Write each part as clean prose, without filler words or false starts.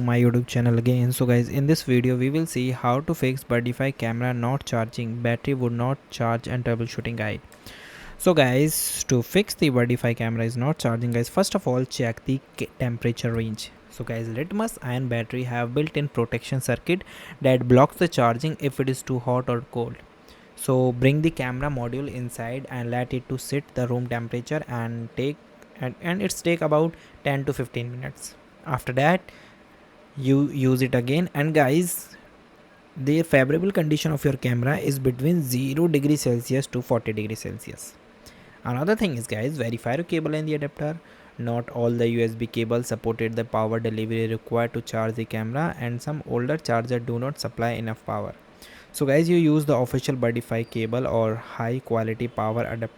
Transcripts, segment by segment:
My YouTube channel again. So guys, in this video we will see how to fix Birdfy camera not charging, battery would not charge and troubleshooting guide. So guys, to fix the Birdfy camera is not charging guys, first of all check the temperature range. So guys, litmus ion battery have built-in protection circuit that blocks the charging if it is too hot or cold. So bring the camera module inside and let it to sit the room temperature and it's take about 10 to 15 minutes. After that you use it again, and guys, the favorable condition of your camera is between 0 degrees celsius to 40 degrees celsius. Another thing is guys, verify your cable and the adapter. Not all the USB cables supported the power delivery required to charge the camera, and some older chargers do not supply enough power. So guys, you use the official Birdfy cable or high quality power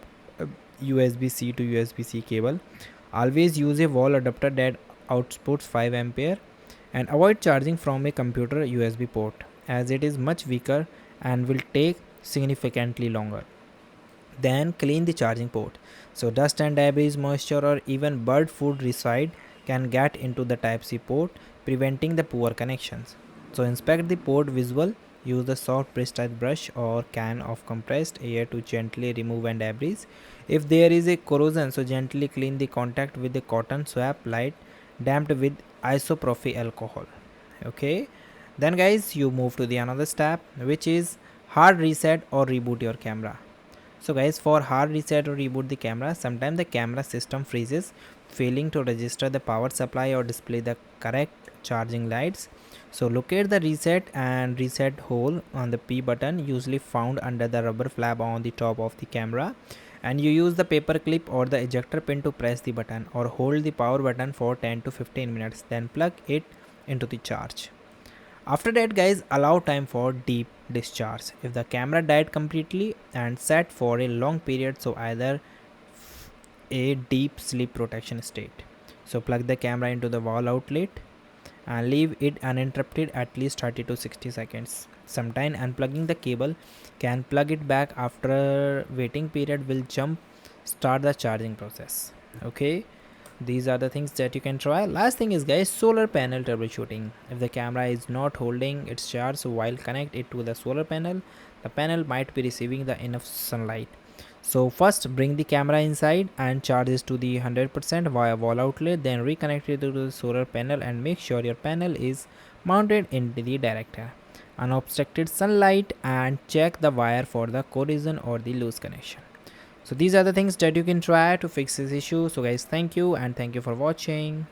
USB-C to USB-C cable. Always use a wall adapter that outputs 5 ampere, and avoid charging from a computer USB port as it is much weaker and will take significantly longer. Then clean the charging port. So dust and debris, moisture or even bird food reside can get into the Type-C port, preventing the poor connections. So inspect the port visual. Use the soft prestige brush or can of compressed air to gently remove and debris. If there is a corrosion, so gently clean the contact with the cotton swab light damped with isopropyl alcohol. Okay, then guys, you move to the another step, which is hard reset or reboot your camera. So guys, for hard reset or reboot the camera, sometimes the camera system freezes, failing to register the power supply or display the correct charging lights. So locate the reset and reset hole on the P button, usually found under the rubber flap on the top of the camera, and you use the paper clip or the ejector pin to press the button or hold the power button for 10 to 15 minutes, then plug it into the charge. After that guys, allow time for deep discharge. If the camera died completely and sat for a long period, so either a deep sleep protection state. So plug the camera into the wall outlet and leave it uninterrupted at least 30 to 60 seconds. Sometime unplugging the cable can plug it back after waiting period will jump start the charging process. Okay, these are the things that you can try. Last thing is guys, solar panel troubleshooting. If the camera is not holding its charge, so while connect it to the solar panel, the panel might be receiving the enough sunlight. So first bring the camera inside and charge it to the 100% via wall outlet, then reconnect it to the solar panel and make sure your panel is mounted into the director unobstructed sunlight, and check the wire for the corrosion or the loose connection. So these are the things that you can try to fix this issue. So guys, thank you and thank you for watching.